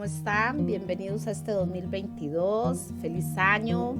están? Bienvenidos a este 2022. Feliz año.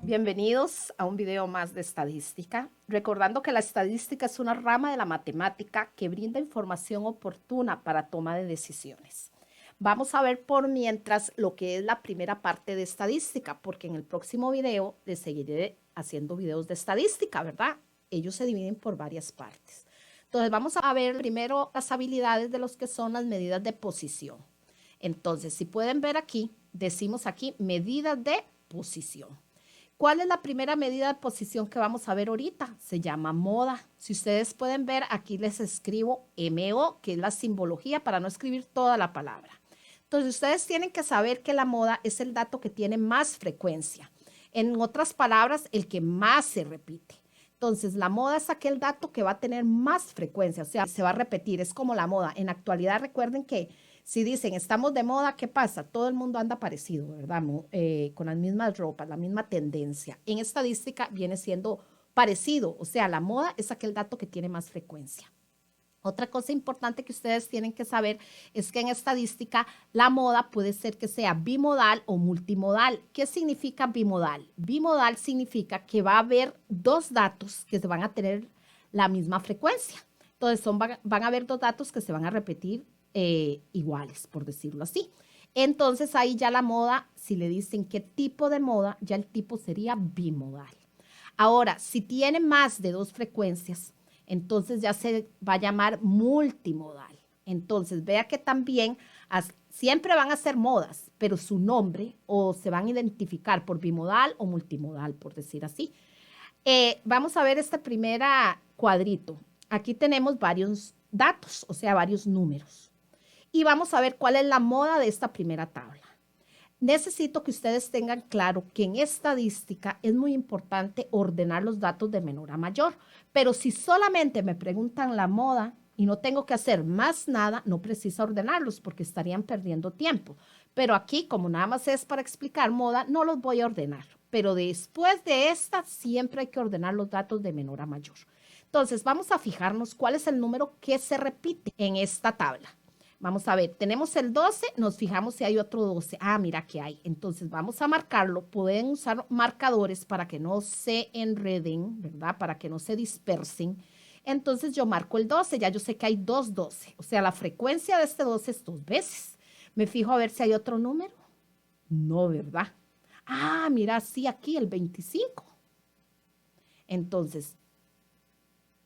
Bienvenidos a un video más de estadística. Recordando que la estadística es una rama de la matemática que brinda información oportuna para toma de decisiones. Vamos a ver por mientras lo que es la primera parte de estadística, porque en el próximo video les seguiré haciendo videos de estadística, ¿verdad? Ellos se dividen por varias partes. Entonces vamos a ver primero las habilidades de los que son las medidas de posición. Entonces, si pueden ver aquí, decimos aquí medidas de posición. ¿Cuál es la primera medida de posición que vamos a ver ahorita? Se llama moda. Si ustedes pueden ver, aquí les escribo MO, que es la simbología para no escribir toda la palabra. Entonces, ustedes tienen que saber que la moda es el dato que tiene más frecuencia. En otras palabras, el que más se repite. Entonces, la moda es aquel dato que va a tener más frecuencia, o sea, se va a repetir, es como la moda. En la actualidad, recuerden que si dicen estamos de moda, ¿qué pasa? Todo el mundo anda parecido, ¿verdad? Con las mismas ropas, la misma tendencia. En estadística viene siendo parecido, o sea, la moda es aquel dato que tiene más frecuencia. Otra cosa importante que ustedes tienen que saber es que en estadística la moda puede ser que sea bimodal o multimodal. ¿Qué significa bimodal? Bimodal significa que va a haber dos datos que se van a tener la misma frecuencia. Entonces van a haber dos datos que se van a repetir iguales, por decirlo así. Entonces ahí ya la moda, si le dicen qué tipo de moda, ya el tipo sería bimodal. Ahora, si tiene más de dos frecuencias, entonces ya se va a llamar multimodal. Entonces, vea que también siempre van a ser modas, pero su nombre o se van a identificar por bimodal o multimodal, por decir así. Vamos a ver este primer cuadrito. Aquí tenemos varios datos, o sea, varios números. Y vamos a ver cuál es la moda de esta primera tabla. Necesito que ustedes tengan claro que en estadística es muy importante ordenar los datos de menor a mayor, pero si solamente me preguntan la moda y no tengo que hacer más nada, no precisa ordenarlos porque estarían perdiendo tiempo. Pero aquí, como nada más es para explicar moda, no los voy a ordenar. Pero después de esta, siempre hay que ordenar los datos de menor a mayor. Entonces, vamos a fijarnos cuál es el número que se repite en esta tabla. Vamos a ver, tenemos el 12, nos fijamos si hay otro 12. Ah, mira que hay. Entonces vamos a marcarlo. Pueden usar marcadores para que no se enreden, ¿verdad? Para que no se dispersen. Entonces yo marco el 12, ya yo sé que hay dos 12. O sea, la frecuencia de este 12 es dos veces. Me fijo a ver si hay otro número. No, ¿verdad? Ah, mira, sí, aquí el 25. Entonces,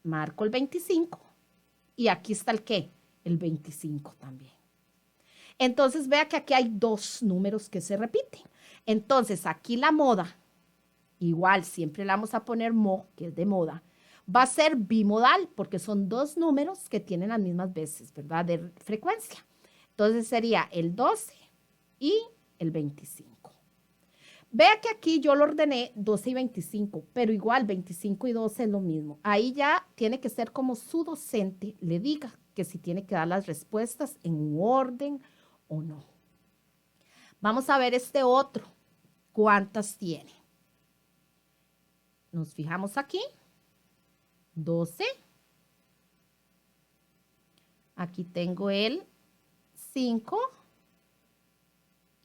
marco el 25 y aquí está el ¿qué? El 25 también. Entonces, vea que aquí hay dos números que se repiten. Entonces, aquí la moda, igual siempre le vamos a poner mo, que es de moda, va a ser bimodal porque son dos números que tienen las mismas veces, ¿verdad? De frecuencia. Entonces, sería el 12 y el 25. Vea que aquí yo lo ordené 12 y 25, pero igual 25 y 12 es lo mismo. Ahí ya tiene que ser como su docente le diga que si tiene que dar las respuestas en un orden o no. Vamos a ver este otro. ¿Cuántas tiene? Nos fijamos aquí. 12. Aquí tengo el 5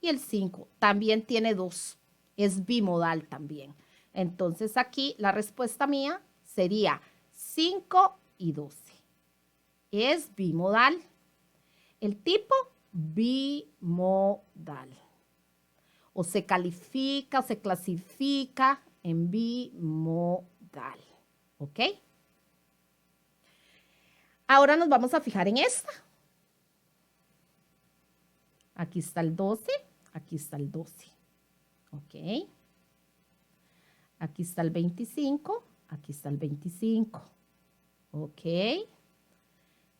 y el 5. También tiene 2. Es bimodal también. Entonces aquí la respuesta mía sería 5 y 12. Es bimodal. El tipo bimodal. O se califica o se clasifica en bimodal. ¿Ok? Ahora nos vamos a fijar en esta. Aquí está el 12, aquí está el 12. ¿Ok? Aquí está el 25, aquí está el 25. ¿Ok?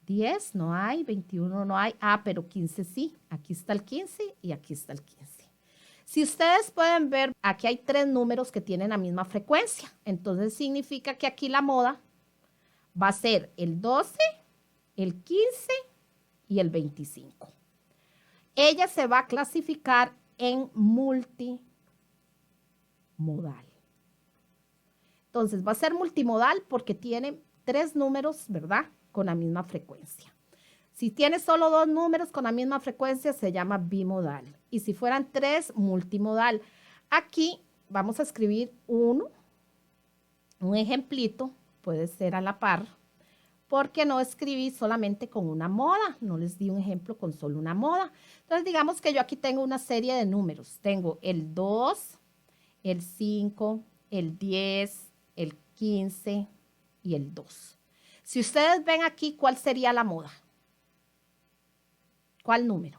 10 no hay, 21 no hay. Ah, pero 15 sí. Aquí está el 15 y aquí está el 15. Si ustedes pueden ver, aquí hay tres números que tienen la misma frecuencia. Entonces significa que aquí la moda va a ser el 12, el 15 y el 25. Ella se va a clasificar en multimodal. Entonces va a ser multimodal porque tiene 3 números, ¿verdad? Con la misma frecuencia. Si tiene solo 2 números con la misma frecuencia, se llama bimodal. Y si fueran 3, multimodal. Aquí vamos a escribir un ejemplito, puede ser a la par, porque no escribí solamente con una moda, no les di un ejemplo con solo una moda. Entonces, digamos que yo aquí tengo una serie de números. Tengo el 2, el 5, el 10, el 15 y el 2. Si ustedes ven aquí, ¿cuál sería la moda? ¿Cuál número?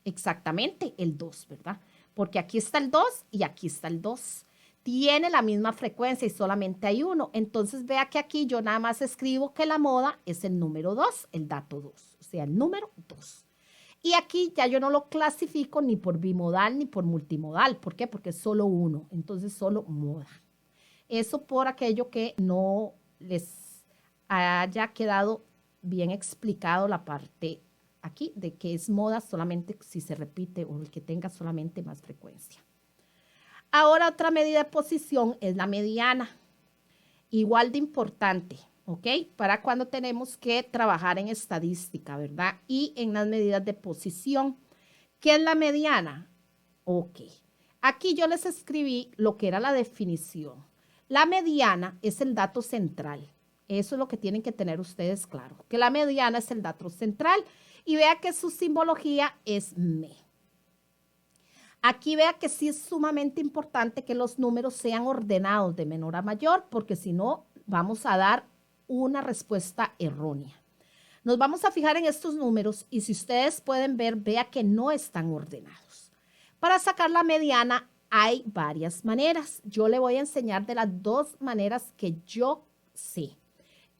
Exactamente, el 2, ¿verdad? Porque aquí está el 2 y aquí está el 2. Tiene la misma frecuencia y solamente hay uno. Entonces, vea que aquí yo nada más escribo que la moda es el número 2, el dato 2, o sea, el número 2. Y aquí ya yo no lo clasifico ni por bimodal ni por multimodal. ¿Por qué? Porque es solo uno, entonces solo moda. Eso por aquello que no les haya quedado bien explicado la parte aquí de que es moda solamente si se repite o el que tenga solamente más frecuencia. Ahora otra medida de posición es la mediana, igual de importante, ¿ok? Para cuando tenemos que trabajar en estadística, ¿verdad? Y en las medidas de posición. ¿Qué es la mediana? Ok. Aquí yo les escribí lo que era la definición. La mediana es el dato central. Eso es lo que tienen que tener ustedes claro, que la mediana es el dato central y vea que su simbología es me. Aquí vea que sí es sumamente importante que los números sean ordenados de menor a mayor, porque si no, vamos a dar una respuesta errónea. Nos vamos a fijar en estos números y si ustedes pueden ver, vea que no están ordenados. Para sacar la mediana hay varias maneras. Yo le voy a enseñar de las 2 maneras que yo sé.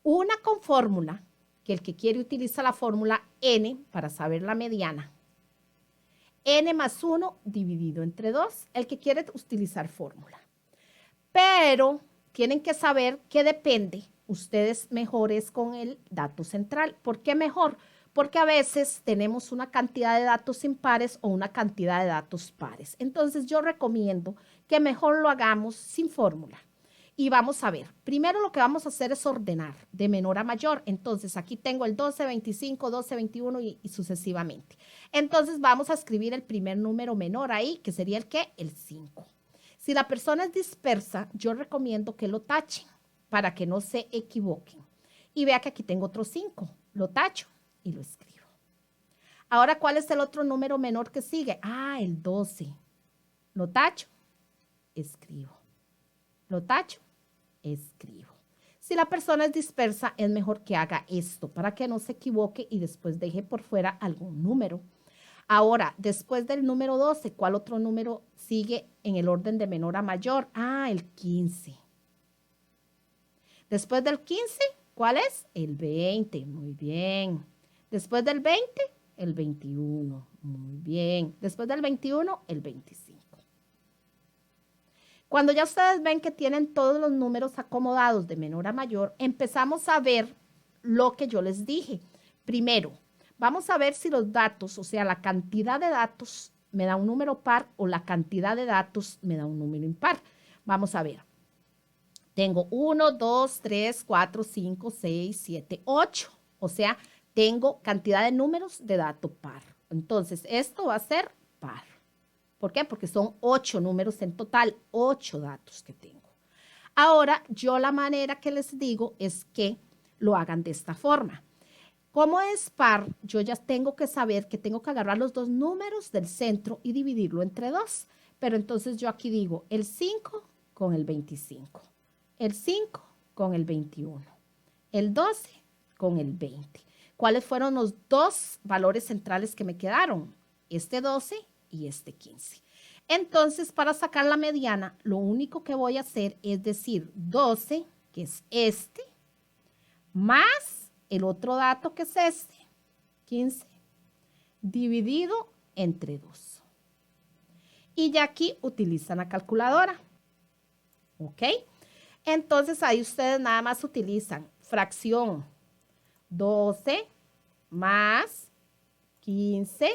Una con fórmula, que el que quiere utiliza la fórmula n para saber la mediana. N más 1 dividido entre 2, el que quiere utilizar fórmula. Pero tienen que saber que depende, ustedes mejores con el dato central. ¿Por qué mejor? Porque a veces tenemos una cantidad de datos impares o una cantidad de datos pares. Entonces yo recomiendo que mejor lo hagamos sin fórmula. Y vamos a ver, primero lo que vamos a hacer es ordenar de menor a mayor. Entonces aquí tengo el 12, 25, 12, 21 y sucesivamente. Entonces vamos a escribir el primer número menor ahí, que sería el ¿qué? El 5. Si la persona es dispersa, yo recomiendo que lo tachen para que no se equivoquen. Y vea que aquí tengo otro 5. Lo tacho y lo escribo. Ahora, ¿cuál es el otro número menor que sigue? Ah, el 12. Lo tacho, escribo. Lo tacho, escribo. Si la persona es dispersa, es mejor que haga esto para que no se equivoque y después deje por fuera algún número. Ahora, después del número 12, ¿cuál otro número sigue en el orden de menor a mayor? Ah, el 15. Después del 15, ¿cuál es? El 20. Muy bien. Después del 20, el 21. Muy bien. Después del 21, el 25. Cuando ya ustedes ven que tienen todos los números acomodados de menor a mayor, empezamos a ver lo que yo les dije. Primero, vamos a ver si los datos, o sea, la cantidad de datos me da un número par o la cantidad de datos me da un número impar. Vamos a ver. Tengo 1, 2, 3, 4, 5, 6, 7, 8. O sea, tengo cantidad de números de dato par. Entonces, esto va a ser par. ¿Por qué? Porque son 8 números en total, 8 datos que tengo. Ahora, yo la manera que les digo es que lo hagan de esta forma. Como es par, yo ya tengo que saber que tengo que agarrar los 2 números del centro y dividirlo entre 2. Pero entonces yo aquí digo el 5 con el 25, el 5 con el 21, el 12 con el 20. ¿Cuáles fueron los 2 valores centrales que me quedaron? Este 12 y este 15. Entonces, para sacar la mediana, lo único que voy a hacer es decir 12, que es este, más el otro dato que es este, 15, dividido entre 2. Y ya aquí utilizan la calculadora. ¿Ok? Entonces, ahí ustedes nada más utilizan fracción 12 más 15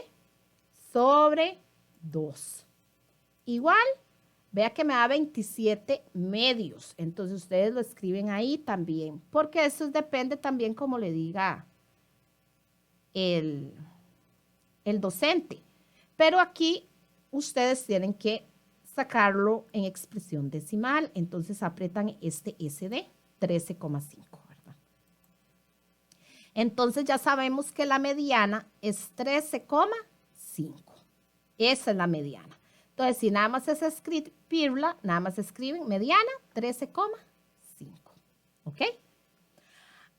sobre 2. Igual Vea que me da 27 medios. Entonces, ustedes lo escriben ahí también. Porque eso depende también, como le diga el docente. Pero aquí ustedes tienen que sacarlo en expresión decimal. Entonces, aprietan este SD, 13,5, ¿verdad? Entonces, ya sabemos que la mediana es 13,5. Esa es la mediana. Entonces, si nada más es escribirla, nada más escriben mediana 13,5. ¿Ok?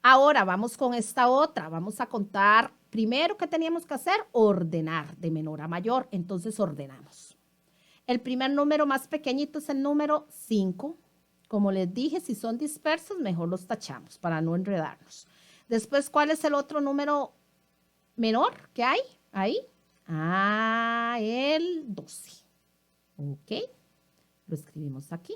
Ahora vamos con esta otra. Vamos a contar, primero que teníamos que hacer, ordenar de menor a mayor. Entonces, ordenamos. El primer número más pequeñito es el número 5. Como les dije, si son dispersos, mejor los tachamos para no enredarnos. Después, ¿cuál es el otro número menor que hay ahí? Ah, el 12. Ok, lo escribimos aquí.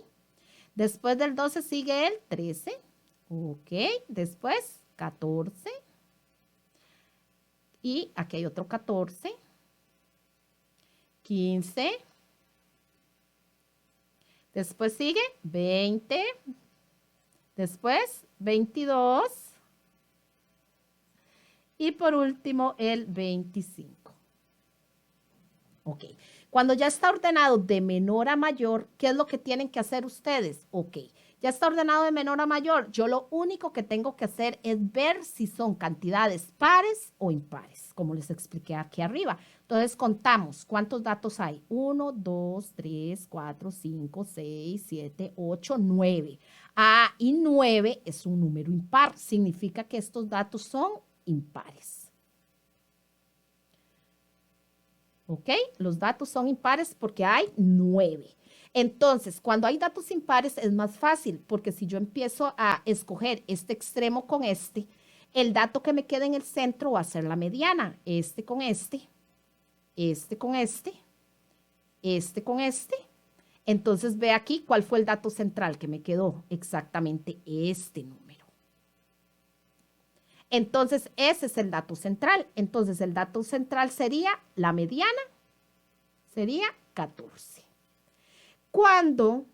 Después del 12 sigue el 13. Ok, después 14. Y aquí hay otro 14. 15. Después sigue 20. Después 22. Y por último el 25. Ok. Cuando ya está ordenado de menor a mayor, ¿qué es lo que tienen que hacer ustedes? Ok, ya está ordenado de menor a mayor. Yo lo único que tengo que hacer es ver si son cantidades pares o impares, como les expliqué aquí arriba. Entonces, contamos cuántos datos hay. 1, 2, 3, 4, 5, 6, 7, 8, 9. Ah, y 9 es un número impar. Significa que estos datos son impares. ¿Ok? Los datos son impares porque hay 9. Entonces, cuando hay datos impares es más fácil porque si yo empiezo a escoger este extremo con este, el dato que me queda en el centro va a ser la mediana. Este con este, este con este, este con este. Entonces, ve aquí cuál fue el dato central que me quedó. Exactamente este número. Entonces, ese es el dato central. Entonces, el dato central sería la mediana, sería 14. Cuando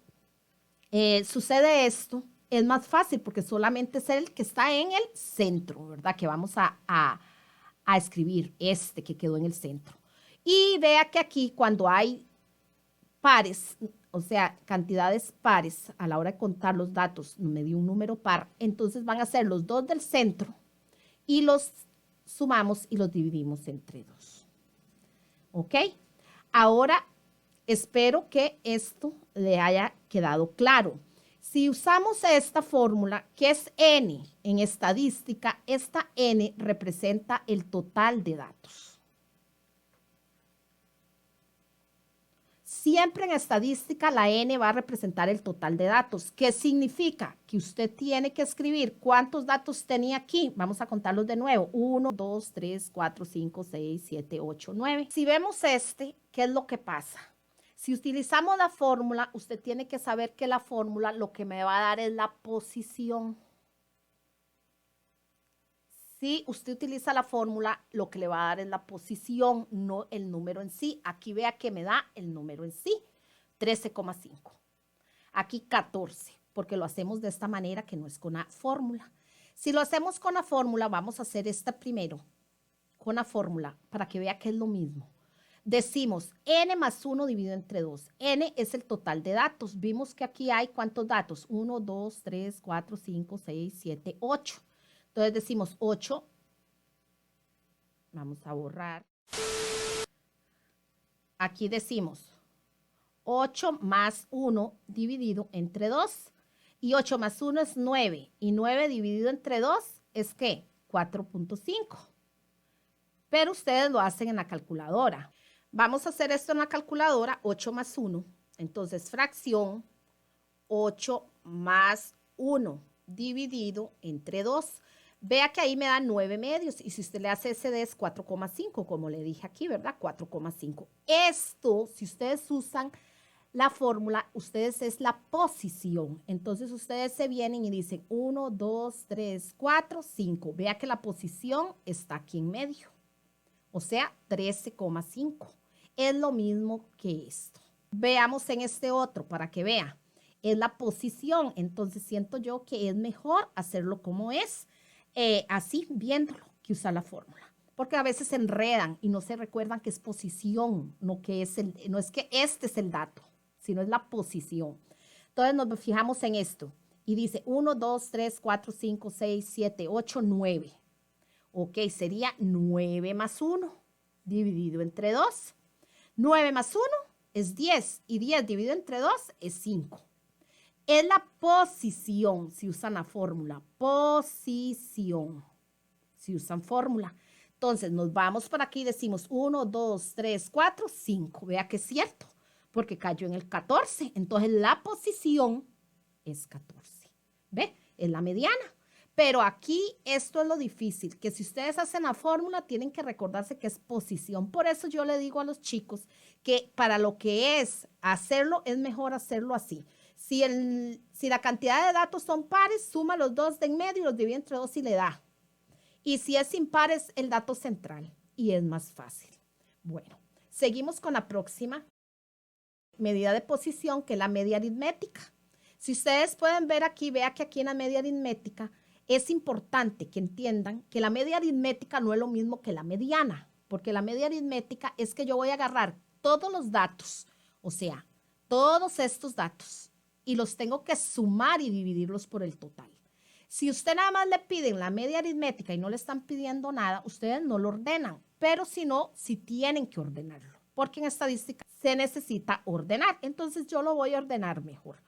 sucede esto, es más fácil porque solamente es el que está en el centro, ¿verdad? Que vamos a escribir este que quedó en el centro. Y vea que aquí cuando hay pares, o sea, cantidades pares, a la hora de contar los datos, me dio un número par, entonces van a ser los dos del centro y los sumamos y los dividimos entre 2. ¿Ok? Ahora, espero que esto le haya quedado claro. Si usamos esta fórmula, que es N en estadística, esta N representa el total de datos. Siempre en estadística la N va a representar el total de datos. ¿Qué significa? Que usted tiene que escribir cuántos datos tenía aquí. Vamos a contarlos de nuevo. 1, 2, 3, 4, 5, 6, 7, 8, 9. Si vemos este, ¿qué es lo que pasa? Si utilizamos la fórmula, usted tiene que saber que la fórmula lo que me va a dar es la posición. Si usted utiliza la fórmula, lo que le va a dar es la posición, no el número en sí. Aquí vea que me da el número en sí, 13,5. Aquí 14, porque lo hacemos de esta manera que no es con la fórmula. Si lo hacemos con la fórmula, vamos a hacer esta primero, con la fórmula, para que vea que es lo mismo. Decimos n más 1 dividido entre 2. N es el total de datos. Vimos que aquí hay ¿cuántos datos? 1, 2, 3, 4, 5, 6, 7, 8. Entonces decimos 8, vamos a borrar. Aquí decimos 8 más 1 dividido entre 2. Y 8 más 1 es 9. Y 9 dividido entre 2 es ¿qué? 4.5. Pero ustedes lo hacen en la calculadora. Vamos a hacer esto en la calculadora, 8 más 1. Entonces, fracción 8 más 1 dividido entre 2. Vea que ahí me da 9 medios y si usted le hace SD es 4,5, como le dije aquí, ¿verdad? 4,5. Esto, si ustedes usan la fórmula, ustedes es la posición. Entonces, ustedes se vienen y dicen 1, 2, 3, 4, 5. Vea que la posición está aquí en medio, o sea, 13,5. Es lo mismo que esto. Veamos en este otro para que vea. Es la posición, entonces siento yo que es mejor hacerlo como es, así viéndolo, que usar la fórmula. Porque a veces se enredan y no se recuerdan que es posición, no, no es que este es el dato, sino es la posición. Entonces nos fijamos en esto y dice 1, 2, 3, 4, 5, 6, 7, 8, 9. Ok, sería 9 más 1 dividido entre 2. 9 más 1 es 10 y 10 dividido entre 2 es 5. Es la posición, si usan la fórmula, posición, si usan fórmula. Entonces nos vamos por aquí y decimos 1, 2, 3, 4, 5. Vea que es cierto, porque cayó en el 14. Entonces la posición es 14. ¿Ve? Es la mediana. Pero aquí esto es lo difícil, que si ustedes hacen la fórmula tienen que recordarse que es posición. Por eso yo le digo a los chicos que para lo que es hacerlo, es mejor hacerlo así. Si la cantidad de datos son pares, suma los dos de en medio y los divide entre dos y le da. Y si es impar, es el dato central y es más fácil. Bueno, seguimos con la próxima medida de posición, que es la media aritmética. Si ustedes pueden ver aquí, vea que aquí en la media aritmética es importante que entiendan que la media aritmética no es lo mismo que la mediana, porque la media aritmética es que yo voy a agarrar todos los datos, o sea, todos estos datos, y los tengo que sumar y dividirlos por el total. Si usted nada más le piden la media aritmética y no le están pidiendo nada, ustedes no lo ordenan, pero si no, sí tienen que ordenarlo, porque en estadística se necesita ordenar. Entonces yo lo voy a ordenar mejor.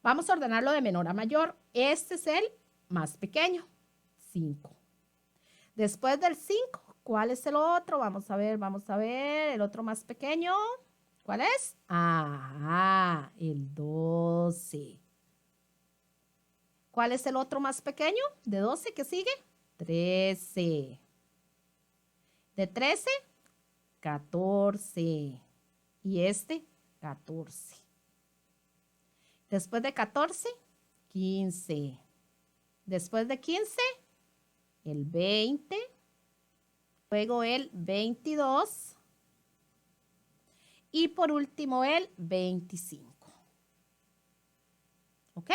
Vamos a ordenarlo de menor a mayor. Este es el más pequeño, 5. Después del 5, ¿cuál es el otro? Vamos a ver, el otro más pequeño. ¿Cuál es? Ah, el 12. ¿Cuál es el otro más pequeño? ¿De 12 qué sigue? 13. De 13, 14. Y este, 14. Después de 14, 15. Después de 15, el 20. Luego el 22. Y por último el 25. ¿Ok?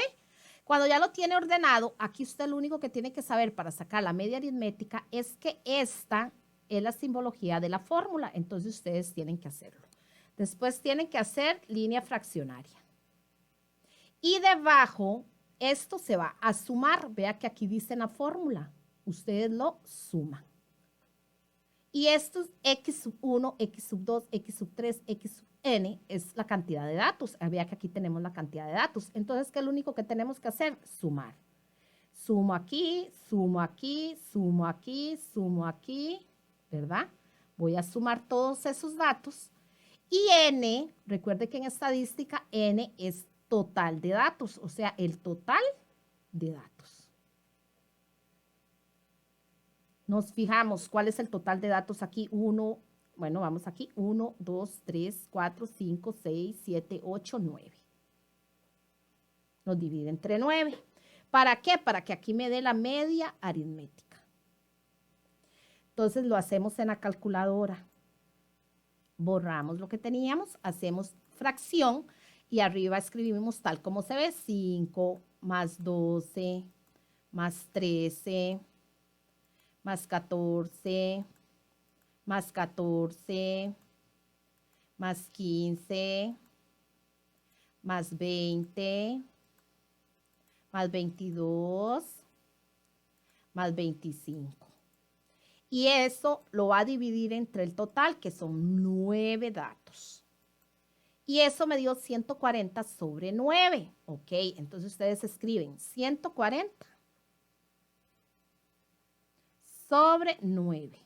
Cuando ya lo tiene ordenado, aquí usted lo único que tiene que saber para sacar la media aritmética es que esta es la simbología de la fórmula. Entonces ustedes tienen que hacerlo. Después tienen que hacer línea fraccionaria. Y debajo, esto se va a sumar. Vea que aquí dice la fórmula. Ustedes lo suman. Y esto es x sub 1, x sub 2, x sub 3, x sub n es la cantidad de datos. Vea que aquí tenemos la cantidad de datos. Entonces, ¿qué es lo único que tenemos que hacer? Sumar. Sumo aquí, sumo aquí, sumo aquí, sumo aquí, ¿verdad? Voy a sumar todos esos datos. Y n, recuerde que en estadística n es total de datos, o sea, el total de datos. Nos fijamos cuál es el total de datos aquí. Bueno, vamos aquí. 1, 2, 3, 4, 5, 6, 7, 8, 9. Nos divide entre 9. ¿Para qué? Para que aquí me dé la media aritmética. Entonces lo hacemos en la calculadora. Borramos lo que teníamos, hacemos fracción y arriba escribimos tal como se ve. 5 más 12 más 13 más 14, más 14, más 15, más 20, más 22, más 25. Y eso lo va a dividir entre el total, que son 9 datos. Y eso me dio 140 sobre 9. Ok, entonces ustedes escriben 140 sobre 9,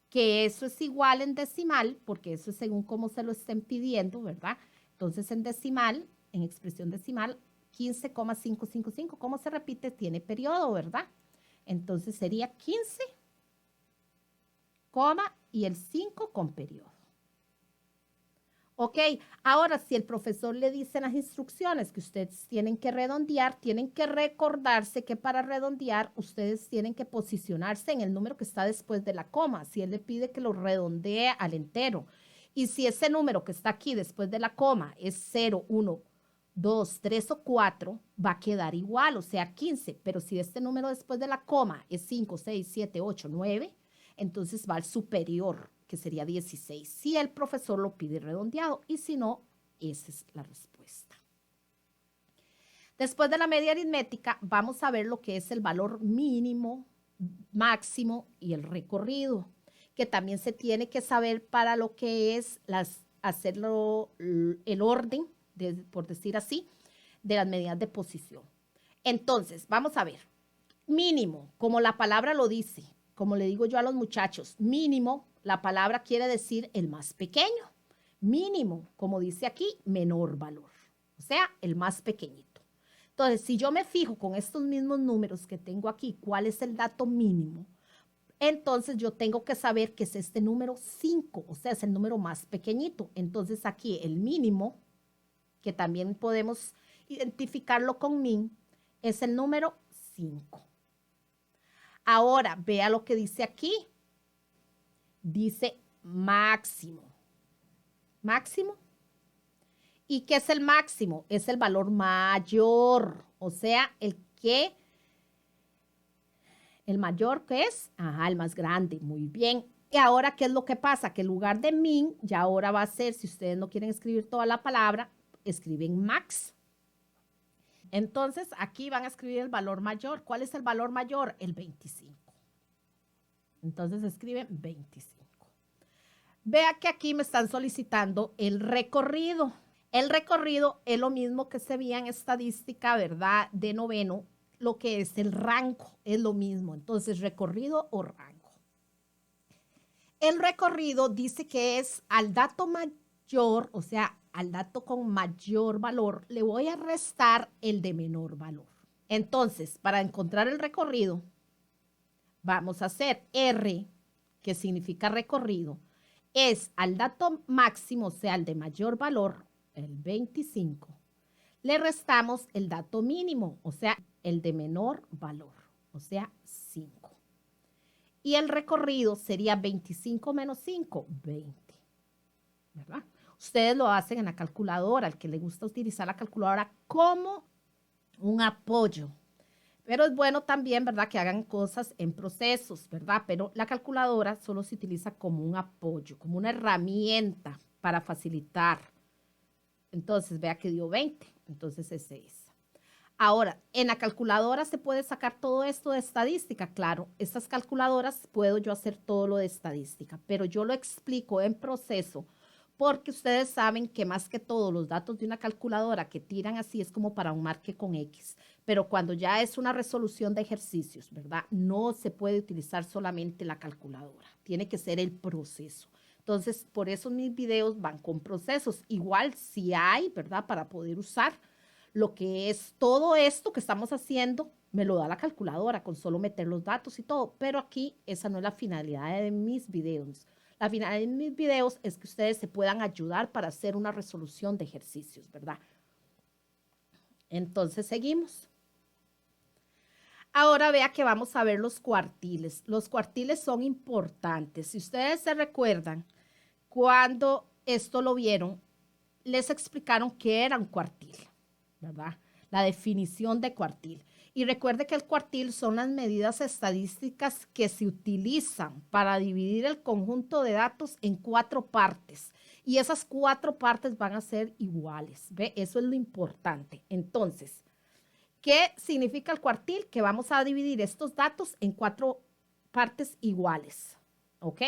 que eso es igual en decimal, porque eso es según cómo se lo estén pidiendo, ¿verdad? Entonces, en decimal, en expresión decimal, 15,555, ¿cómo se repite? Tiene periodo, ¿verdad? Entonces, sería 15, y el 5 con periodo. Ok, ahora si el profesor le dice en las instrucciones que ustedes tienen que redondear, tienen que recordarse que para redondear ustedes tienen que posicionarse en el número que está después de la coma. Si él le pide que lo redondee al entero, Y si ese número que está aquí después de la coma es 0, 1, 2, 3 o 4, va a quedar igual, o sea, 15. Pero si este número después de la coma es 5, 6, 7, 8, 9, entonces va al superior, que sería 16. Si el profesor lo pide redondeado y si no, esa es la respuesta. Después de la media aritmética, vamos a ver lo que es el valor mínimo, máximo y el recorrido, que también se tiene que saber para lo que es hacerlo el orden, por decir así, de las medidas de posición. Entonces, vamos a ver. Mínimo, como la palabra lo dice, como le digo yo a los muchachos, mínimo, la palabra quiere decir el más pequeño. Mínimo, como dice aquí, menor valor, o sea, el más pequeñito. Entonces, si yo me fijo con estos mismos números que tengo aquí, cuál es el dato mínimo, entonces yo tengo que saber que es este número 5, o sea, es el número más pequeñito. Entonces aquí el mínimo, que también podemos identificarlo con min, es el número 5. Ahora, vea lo que dice aquí. Dice máximo. Máximo. ¿Y qué es el máximo? Es el valor mayor, o sea, el mayor que es, ajá, el más grande, muy bien. Y ahora, ¿qué es lo que pasa? Que en lugar de min, ya ahora va a ser, si ustedes no quieren escribir toda la palabra, escriben max. Entonces, aquí van a escribir el valor mayor. ¿Cuál es el valor mayor? El 25. Entonces, escriben 25. Vea que aquí me están solicitando el recorrido. El recorrido es lo mismo que se veía en estadística, ¿verdad? De noveno, lo que es el rango, es lo mismo. Entonces, recorrido o rango. El recorrido dice que es al dato mayor, o sea, al dato con mayor valor, le voy a restar el de menor valor. Entonces, para encontrar el recorrido, vamos a hacer R, que significa recorrido, es al dato máximo, o sea, el de mayor valor, el 25, le restamos el dato mínimo, o sea, el de menor valor, o sea, 5. Y el recorrido sería 25 menos 5, 20, ¿verdad? Ustedes lo hacen en la calculadora, al que le gusta utilizar la calculadora como un apoyo. Pero es bueno también, ¿verdad?, que hagan cosas en procesos, ¿verdad? Pero la calculadora solo se utiliza como un apoyo, como una herramienta para facilitar. Entonces, vea que dio 20, entonces ese es. Ahora, en la calculadora se puede sacar todo esto de estadística, claro. Estas calculadoras puedo yo hacer todo lo de estadística, pero yo lo explico en proceso porque ustedes saben que más que todo los datos de una calculadora que tiran así es como para un marque con X, pero cuando ya es una resolución de ejercicios, ¿verdad? No se puede utilizar solamente la calculadora, tiene que ser el proceso. Entonces, por eso mis videos van con procesos. Igual si hay, ¿verdad? Para poder usar lo que es todo esto que estamos haciendo, me lo da la calculadora con solo meter los datos y todo, pero aquí esa no es la finalidad de mis videos. La finalidad de mis videos es que ustedes se puedan ayudar para hacer una resolución de ejercicios, ¿verdad? Entonces seguimos. Ahora vea que vamos a ver los cuartiles. Los cuartiles son importantes. Si ustedes se recuerdan, cuando esto lo vieron, les explicaron qué era un cuartil, ¿verdad? La definición de cuartil. Y recuerde que el cuartil son las medidas estadísticas que se utilizan para dividir el conjunto de datos en 4 partes. Y esas 4 partes van a ser iguales, ¿ve? Eso es lo importante. Entonces, ¿qué significa el cuartil? Que vamos a dividir estos datos en 4 partes iguales, ¿ok?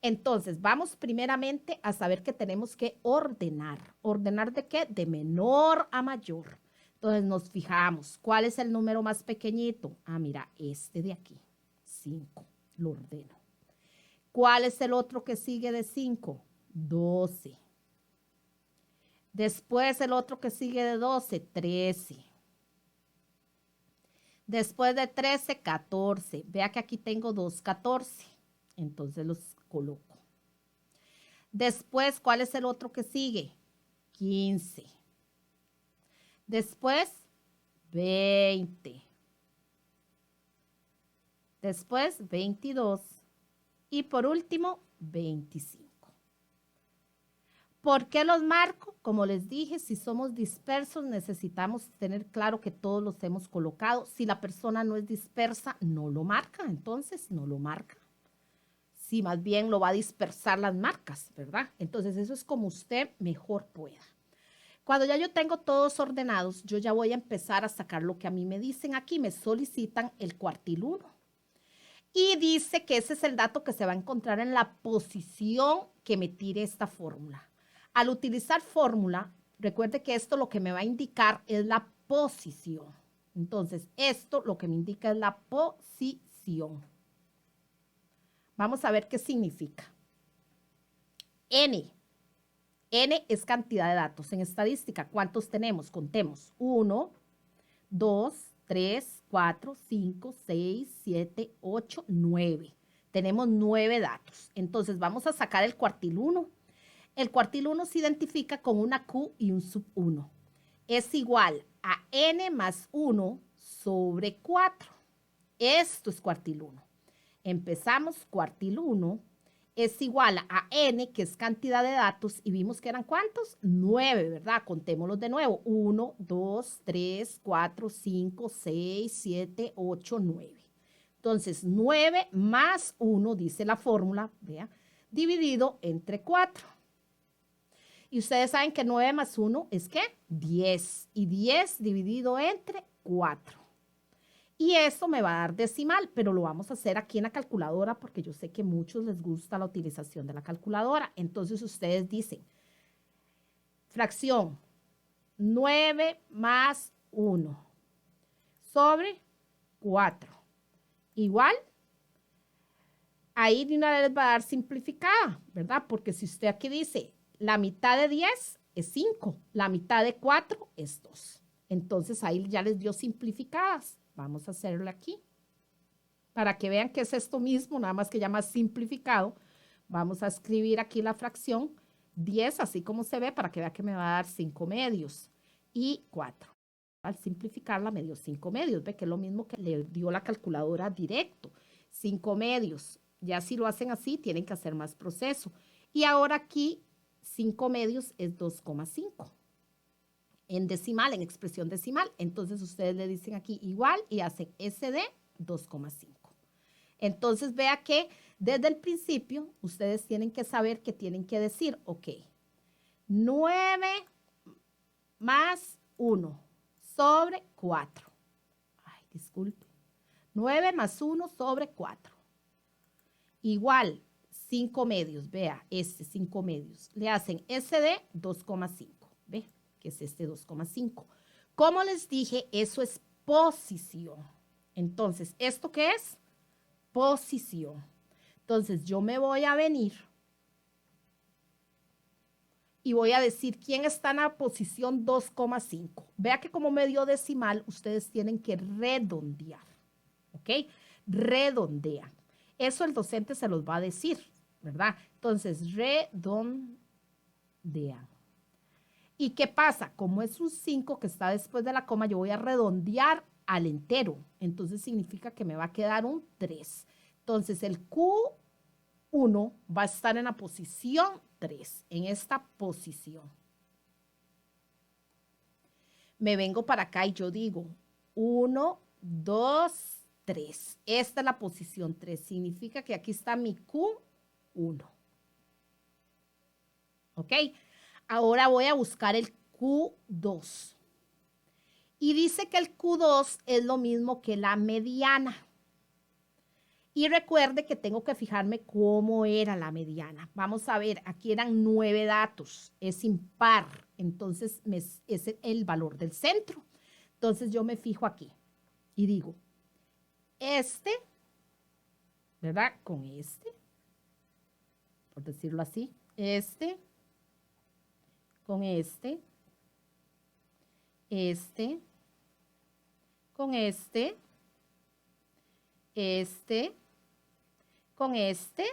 Entonces, vamos primeramente a saber que tenemos que ordenar. ¿Ordenar de qué? De menor a mayor. Entonces, nos fijamos, ¿cuál es el número más pequeñito? Ah, mira, este de aquí, 5, lo ordeno. ¿Cuál es el otro que sigue de 5? 12. Después, el otro que sigue de 12, 13. Después de 13, 14. Vea que aquí tengo 2, 14. Entonces, los coloco. Después, ¿cuál es el otro que sigue? 15. Después, 20. Después, 22. Y por último, 25. ¿Por qué los marco? Como les dije, si somos dispersos, necesitamos tener claro que todos los hemos colocado. Si la persona no es dispersa, no lo marca, entonces no lo marca. Si más bien lo va a dispersar las marcas, ¿verdad? Entonces eso es como usted mejor pueda. Cuando ya yo tengo todos ordenados, yo ya voy a empezar a sacar lo que a mí me dicen aquí, me solicitan el cuartil 1. Y dice que ese es el dato que se va a encontrar en la posición que me tire esta fórmula. Al utilizar fórmula, recuerde que esto lo que me va a indicar es la posición. Entonces, esto lo que me indica es la posición. Vamos a ver qué significa. N. N es cantidad de datos. En estadística, ¿cuántos tenemos? Contemos. 1, 2, 3, 4, 5, 6, 7, 8, 9. Tenemos 9 datos. Entonces, vamos a sacar el cuartil 1. El cuartil 1 se identifica con una Q y un sub 1. Es igual a N más 1 sobre 4. Esto es cuartil 1. Empezamos cuartil 1 es igual a N, que es cantidad de datos, y vimos que eran ¿cuántos? 9, ¿verdad? Contémoslos de nuevo. 1, 2, 3, 4, 5, 6, 7, 8, 9. Entonces, 9 más 1, dice la fórmula, vea, dividido entre 4. Y ustedes saben que 9 más 1 es ¿qué? 10. Y 10 dividido entre 4. Y eso me va a dar decimal, pero lo vamos a hacer aquí en la calculadora porque yo sé que a muchos les gusta la utilización de la calculadora. Entonces ustedes dicen, fracción 9 más 1 sobre 4. Igual, ahí de una vez va a dar simplificada, ¿verdad? Porque si usted aquí dice, la mitad de 10 es 5, la mitad de 4 es 2. Entonces ahí ya les dio simplificadas. Vamos a hacerlo aquí. Para que vean que es esto mismo, nada más que ya más simplificado. Vamos a escribir aquí la fracción 10, así como se ve, para que vea que me va a dar 5 medios y 4. Al simplificarla me dio 5 medios. Ve que es lo mismo que le dio la calculadora directo. 5 medios. Ya si lo hacen así, tienen que hacer más proceso. Y ahora aquí, 5 medios es 2,5. En decimal, en expresión decimal. Entonces, ustedes le dicen aquí igual y hacen SD 2,5. Entonces, vea que desde el principio, ustedes tienen que saber que tienen que decir, ok, 9 más 1 sobre 4. Ay, disculpe. 9 más 1 sobre 4. Igual, 5 medios, vea, 5 medios. Le hacen SD 2,5, ¿ve? Que es este 2,5. Como les dije, eso es posición. Entonces, ¿esto qué es? Posición. Entonces, yo me voy a venir y voy a decir quién está en la posición 2,5. Vea que como medio decimal, ustedes tienen que redondear, ¿ok? Redondean. Eso el docente se los va a decir, ¿verdad? Entonces, redondean. ¿Y qué pasa? Como es un 5 que está después de la coma, yo voy a redondear al entero. Entonces significa que me va a quedar un 3. Entonces el Q1 va a estar en la posición 3, en esta posición. Me vengo para acá y yo digo 1, 2, 3. Esta es la posición 3. Significa que aquí está mi Q1. ¿Ok? Ahora voy a buscar el Q2. Y dice que el Q2 es lo mismo que la mediana. Y recuerde que tengo que fijarme cómo era la mediana. Vamos a ver, aquí eran 9 datos, es impar, entonces es el valor del centro. Entonces yo me fijo aquí y digo, este, ¿verdad? Con este, por decirlo así, este, con este, con este, con este.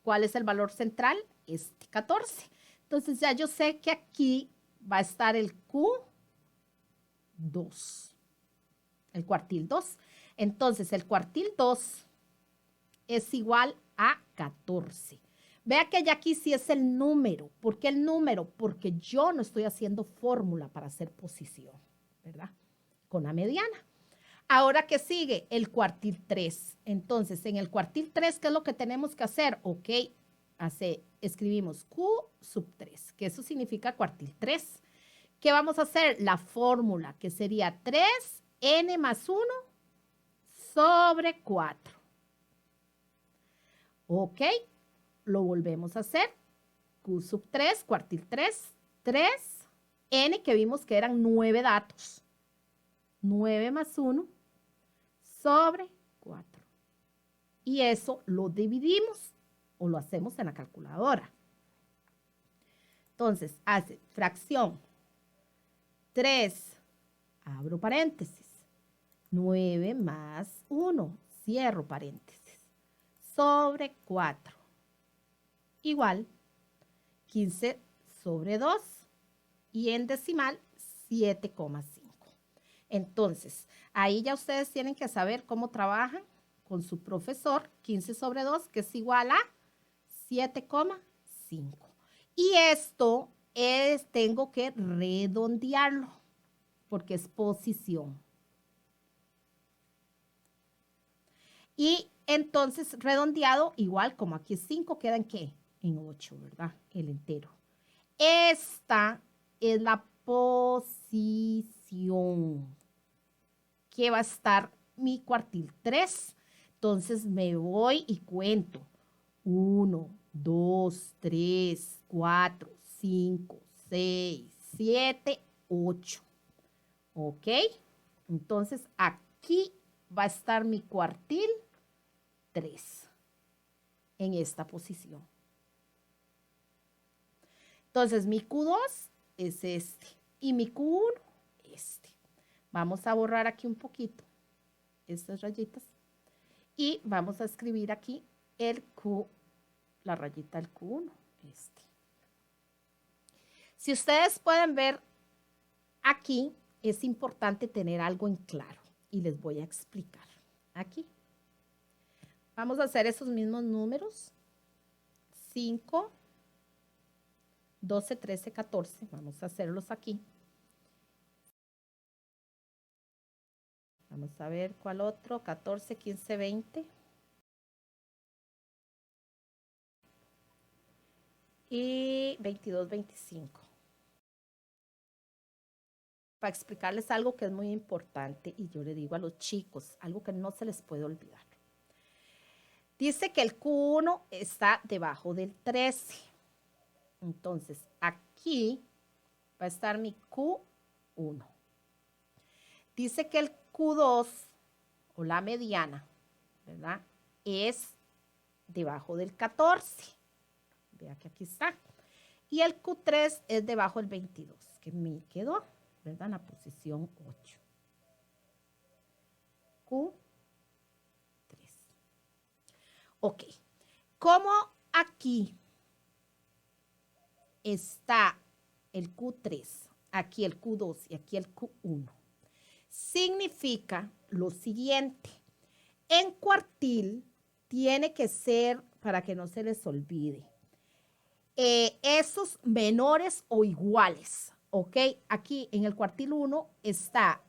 ¿Cuál es el valor central? Este 14. Entonces ya yo sé que aquí va a estar el Q2, el cuartil 2. Entonces el cuartil 2 es igual a 14. Vea que ya aquí sí es el número. ¿Por qué el número? Porque yo no estoy haciendo fórmula para hacer posición, ¿verdad? Con la mediana. Ahora, ¿qué sigue? El cuartil 3. Entonces, en el cuartil 3, ¿qué es lo que tenemos que hacer? Ok, escribimos Q sub 3, que eso significa cuartil 3. ¿Qué vamos a hacer? La fórmula, que sería 3n más 1 sobre 4. Ok, lo volvemos a hacer. Q sub 3, cuartil 3, 3, n que vimos que eran 9 datos. 9 más 1 sobre 4. Y eso lo dividimos o lo hacemos en la calculadora. Entonces, hace fracción 3, abro paréntesis, 9 más 1, cierro paréntesis, sobre 4, igual 15 sobre 2 y en decimal 7,5. Entonces, ahí ya ustedes tienen que saber cómo trabajan con su profesor. 15 sobre 2, que es igual a 7,5. Y esto tengo que redondearlo, porque es posición. Y entonces, redondeado, igual como aquí es 5, ¿queda en qué? En 8, ¿verdad? El entero. Esta es la posición que va a estar mi cuartil 3. Entonces me voy y cuento. 1, 2, 3, 4, 5, 6, 7, 8. ¿Ok? Entonces aquí va a estar mi cuartil 3 en esta posición. Entonces mi Q2 es este y mi Q1 este. Vamos a borrar aquí un poquito estas rayitas y vamos a escribir aquí el Q, la rayita del Q1, este. Si ustedes pueden ver aquí, es importante tener algo en claro y les voy a explicar. Aquí. Vamos a hacer esos mismos números. 5, 12, 13, 14. Vamos a hacerlos aquí. Vamos a ver cuál otro. 14, 15, 20. Y 22, 25. Para explicarles algo que es muy importante y yo le digo a los chicos, algo que no se les puede olvidar. Dice que el Q1 está debajo del 13. Entonces, aquí va a estar mi Q1. Dice que el Q2 o la mediana, ¿verdad? Es debajo del 14. Vea que aquí está. Y el Q3 es debajo del 22, que me quedó, ¿verdad? En la posición 8. Q3. Ok. Como aquí está el Q3, aquí el Q2 y aquí el Q1, significa lo siguiente. En cuartil tiene que ser, para que no se les olvide, esos menores o iguales, ¿ok? Aquí en el cuartil 1 está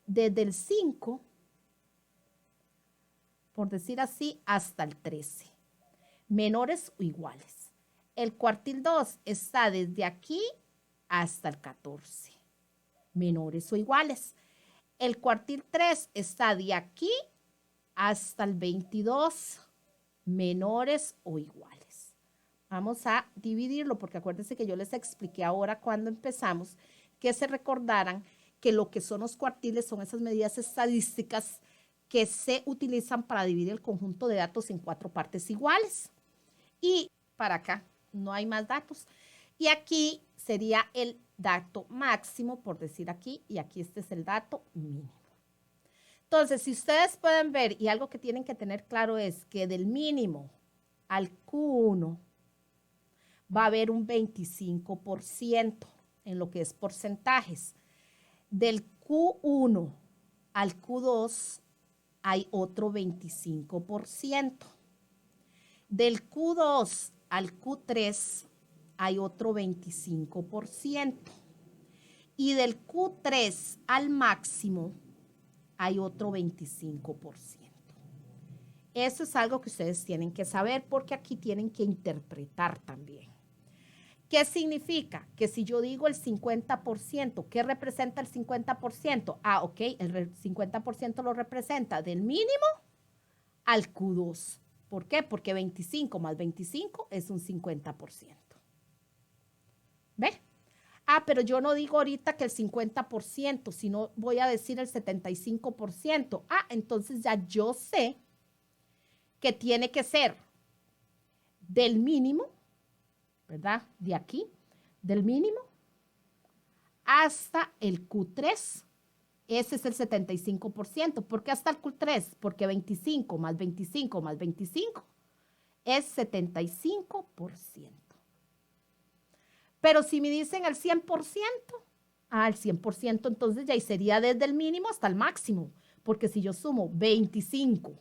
desde el 5, por decir así, hasta el 13. Menores o iguales. El cuartil 2 está desde aquí hasta el 14. Menores o iguales. El cuartil 3 está de aquí hasta el 22. Menores o iguales. Vamos a dividirlo porque acuérdense que yo les expliqué ahora cuando empezamos que se recordaran que lo que son los cuartiles son esas medidas estadísticas que se utilizan para dividir el conjunto de datos en 4 partes iguales. Y para acá no hay más datos. Y aquí sería el dato máximo, por decir aquí, y aquí este es el dato mínimo. Entonces, si ustedes pueden ver, y algo que tienen que tener claro es que del mínimo al Q1 va a haber un 25% en lo que es porcentajes. Del Q1 al Q2 hay otro 25%. Del Q2 al Q3 hay otro 25%. Y del Q3 al máximo hay otro 25%. Eso es algo que ustedes tienen que saber porque aquí tienen que interpretar también. ¿Qué significa? Que si yo digo el 50%, ¿qué representa el 50%? Ah, ok, el 50% lo representa del mínimo al Q2. ¿Por qué? Porque 25 más 25 es un 50%. ¿Ve? Ah, pero yo no digo ahorita que el 50%, sino voy a decir el 75%. Ah, entonces ya yo sé que tiene que ser del mínimo, ¿verdad? De aquí, del mínimo hasta el Q3. Ese es el 75%. ¿Por qué hasta el Q3? Porque 25 más 25 más 25 es 75%. Pero si me dicen el 100%, el 100%, entonces ya sería desde el mínimo hasta el máximo. Porque si yo sumo 25,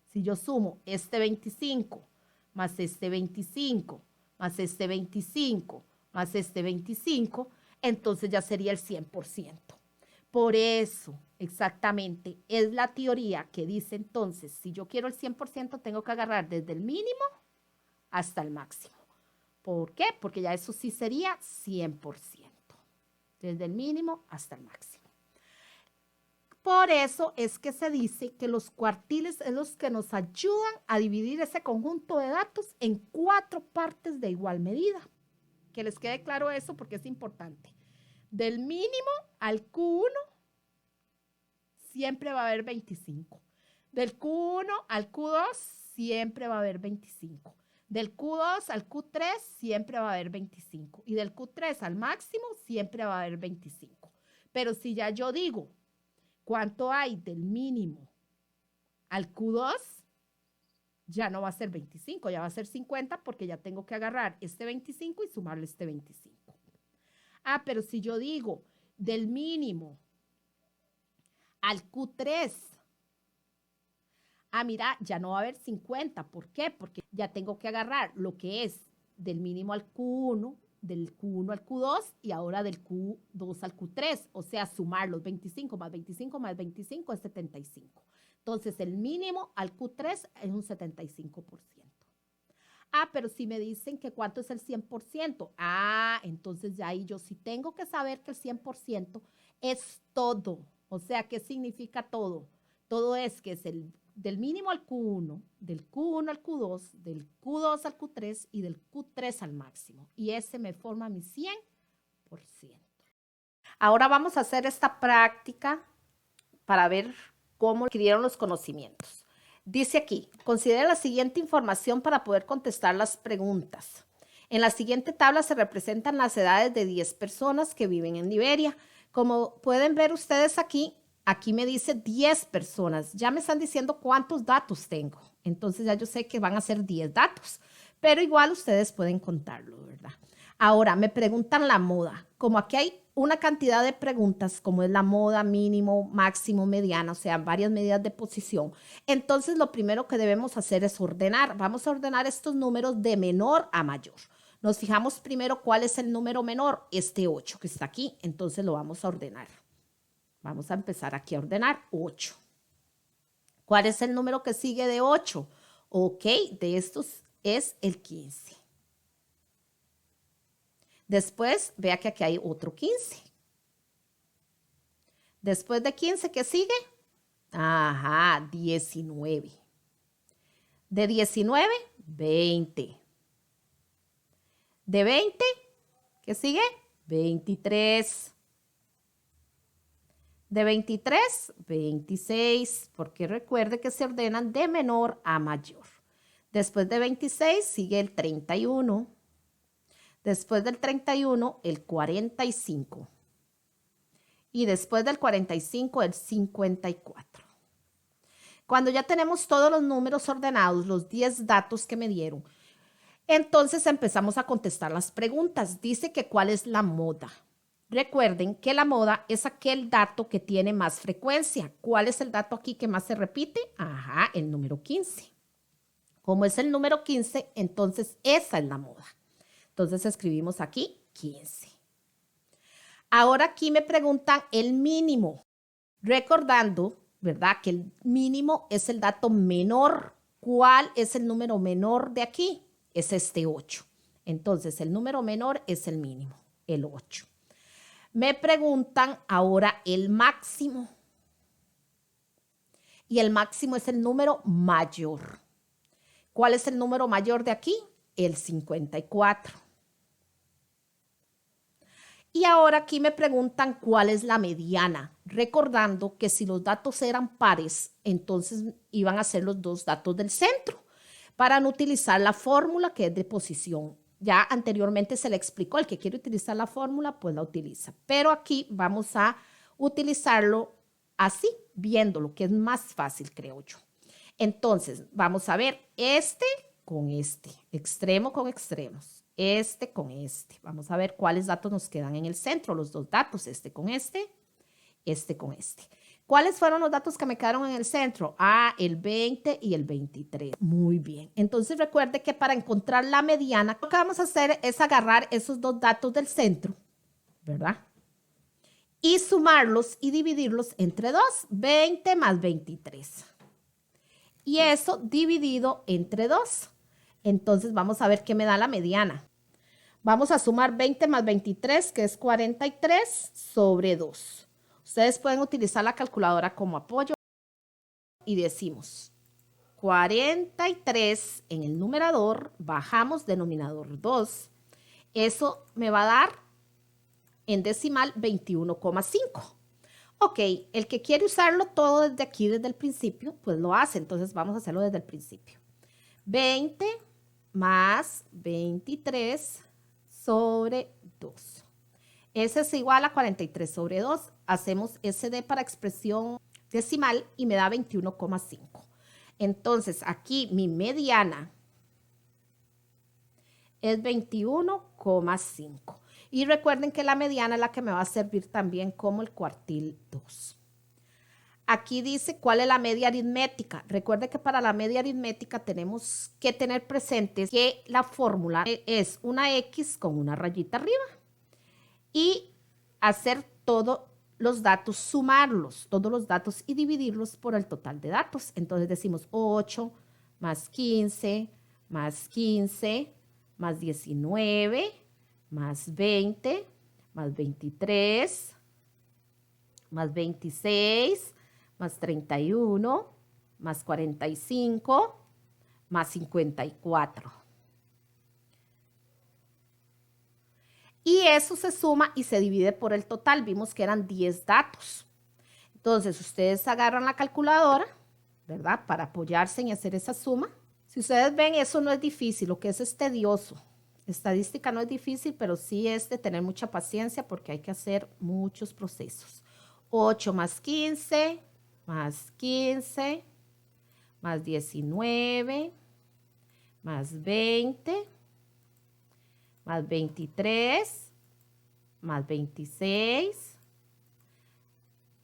si yo sumo este 25, más este 25, más este 25, más este 25, entonces ya sería el 100%. Por eso, exactamente, es la teoría que dice entonces, si yo quiero el 100%, tengo que agarrar desde el mínimo hasta el máximo. ¿Por qué? Porque ya eso sí sería 100%, desde el mínimo hasta el máximo. Por eso es que se dice que los cuartiles es los que nos ayudan a dividir ese conjunto de datos en 4 partes de igual medida. Que les quede claro eso porque es importante. Del mínimo al Q1 siempre va a haber 25. Del Q1 al Q2 siempre va a haber 25. Del Q2 al Q3 siempre va a haber 25. Y del Q3 al máximo siempre va a haber 25. Pero si ya yo digo cuánto hay del mínimo al Q2, ya no va a ser 25, ya va a ser 50 porque ya tengo que agarrar este 25 y sumarle este 25. Ah, pero si yo digo del mínimo al Q3, mira, ya no va a haber 50. ¿Por qué? Porque ya tengo que agarrar lo que es del mínimo al Q1, del Q1 al Q2 y ahora del Q2 al Q3. O sea, sumar los 25 más 25 más 25 es 75. Entonces, el mínimo al Q3 es un 75%. Ah, pero si me dicen que cuánto es el 100%, entonces ya ahí yo sí tengo que saber que el 100% es todo. O sea, ¿qué significa todo? Todo es que es el del mínimo al Q1, del Q1 al Q2, del Q2 al Q3 y del Q3 al máximo. Y ese me forma mi 100%. Ahora vamos a hacer esta práctica para ver cómo adquirieron los conocimientos. Dice aquí, considera la siguiente información para poder contestar las preguntas. En la siguiente tabla se representan las edades de 10 personas que viven en Liberia. Como pueden ver ustedes aquí, aquí me dice 10 personas. Ya me están diciendo cuántos datos tengo. Entonces ya yo sé que van a ser 10 datos, pero igual ustedes pueden contarlo, ¿verdad? Ahora, me preguntan la moda. Como aquí hay una cantidad de preguntas, como es la moda, mínimo, máximo, mediana, o sea, varias medidas de posición. Entonces, lo primero que debemos hacer es ordenar. Vamos a ordenar estos números de menor a mayor. Nos fijamos primero cuál es el número menor, este 8 que está aquí. Entonces, lo vamos a ordenar. Vamos a empezar aquí a ordenar 8. ¿Cuál es el número que sigue de 8? Ok, de estos es el 15. Después, vea que aquí hay otro 15. Después de 15, ¿qué sigue? 19. De 19, 20. De 20, ¿qué sigue? 23. De 23, 26, porque recuerde que se ordenan de menor a mayor. Después de 26 sigue el 31. Después del 31, el 45. Y después del 45, el 54. Cuando ya tenemos todos los números ordenados, los 10 datos que me dieron, entonces empezamos a contestar las preguntas. Dice que cuál es la moda. Recuerden que la moda es aquel dato que tiene más frecuencia. ¿Cuál es el dato aquí que más se repite? El número 15. Como es el número 15, entonces esa es la moda. Entonces escribimos aquí 15. Ahora aquí me preguntan el mínimo. Recordando, ¿verdad? Que el mínimo es el dato menor. ¿Cuál es el número menor de aquí? Es este 8. Entonces, el número menor es el mínimo, el 8. Me preguntan ahora el máximo. Y el máximo es el número mayor. ¿Cuál es el número mayor de aquí? El 54. Y ahora aquí me preguntan cuál es la mediana, recordando que si los datos eran pares, entonces iban a ser los dos datos del centro para no utilizar la fórmula que es de posición. Ya anteriormente se le explicó, el que quiere utilizar la fórmula, pues la utiliza. Pero aquí vamos a utilizarlo así, viéndolo, que es más fácil, creo yo. Entonces, vamos a ver este con este, extremo con extremos, este con este. Vamos a ver cuáles datos nos quedan en el centro, los dos datos, este con este con este. ¿Cuáles fueron los datos que me quedaron en el centro? Ah, el 20 y el 23. Muy bien. Entonces recuerde que para encontrar la mediana, lo que vamos a hacer es agarrar esos dos datos del centro, ¿verdad? Y sumarlos y dividirlos entre 2, 20 más 23. Y eso dividido entre 2. Entonces vamos a ver qué me da la mediana. Vamos a sumar 20 más 23, que es 43, sobre 2. Ustedes pueden utilizar la calculadora como apoyo y decimos 43 en el numerador, bajamos denominador 2. Eso me va a dar en decimal 21,5. Ok, el que quiere usarlo todo desde aquí, desde el principio, pues lo hace. Entonces vamos a hacerlo desde el principio. 20 más 23 sobre 2. Ese es igual a 43 sobre 2. Hacemos SD para expresión decimal y me da 21,5. Entonces, aquí mi mediana es 21,5. Y recuerden que la mediana es la que me va a servir también como el cuartil 2. Aquí dice cuál es la media aritmética. Recuerde que para la media aritmética tenemos que tener presentes que la fórmula es una X con una rayita arriba y hacer todos los datos, sumarlos, todos los datos y dividirlos por el total de datos. Entonces decimos 8 más 15 más 15 más 19 más 20 más 23 más 26 más 31 más 45 más 54. Y eso se suma y se divide por el total. Vimos que eran 10 datos. Entonces, ustedes agarran la calculadora, ¿verdad? Para apoyarse en hacer esa suma. Si ustedes ven, eso no es difícil, lo que es tedioso. Estadística no es difícil, pero sí es de tener mucha paciencia porque hay que hacer muchos procesos. 8 más 15, más 15, más 19, más 20, más 23, más 26,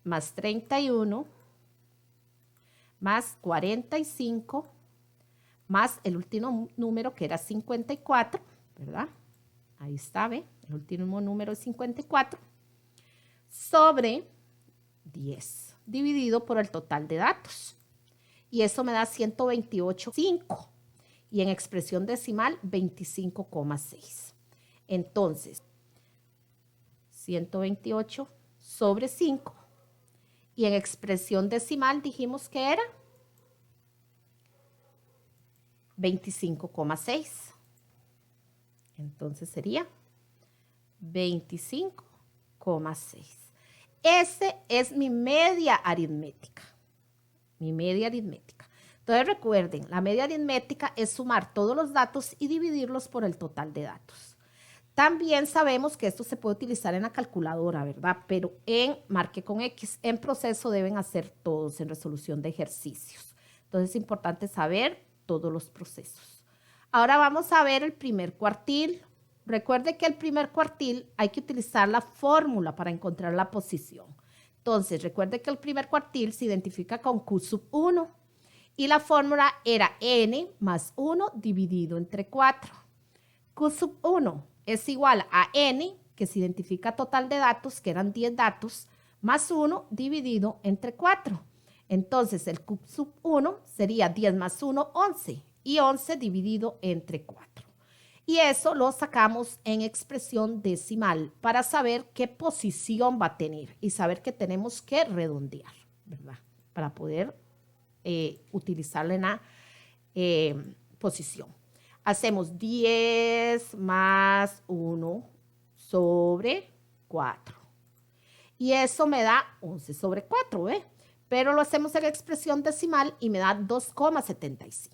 más 31, más 45, más el último número que era 54, ¿verdad? Ahí está, ¿ve? El último número es 54, sobre 10, dividido por el total de datos. Y eso me da 128,5. Y en expresión decimal, 25,6. Entonces, 128 sobre 5. Y en expresión decimal dijimos que era 25,6. Entonces sería 25,6. Ese es mi media aritmética. Mi media aritmética. Entonces recuerden, la media aritmética es sumar todos los datos y dividirlos por el total de datos. También sabemos que esto se puede utilizar en la calculadora, ¿verdad? Pero en marque con X, en proceso deben hacer todos en resolución de ejercicios. Entonces es importante saber todos los procesos. Ahora vamos a ver el primer cuartil. Recuerde que el primer cuartil hay que utilizar la fórmula para encontrar la posición. Entonces recuerde que el primer cuartil se identifica con Q sub 1. Y la fórmula era n más 1 dividido entre 4. Q sub 1 es igual a n, que se identifica total de datos, que eran 10 datos, más 1 dividido entre 4. Entonces, el Q sub 1 sería 10 más 1, 11, y 11 dividido entre 4. Y eso lo sacamos en expresión decimal para saber qué posición va a tener y saber que tenemos que redondear, ¿verdad? Para poder utilizarla en la posición. Hacemos 10 más 1 sobre 4. Y eso me da 11 sobre 4, ¿ve? Pero lo hacemos en expresión decimal y me da 2,75.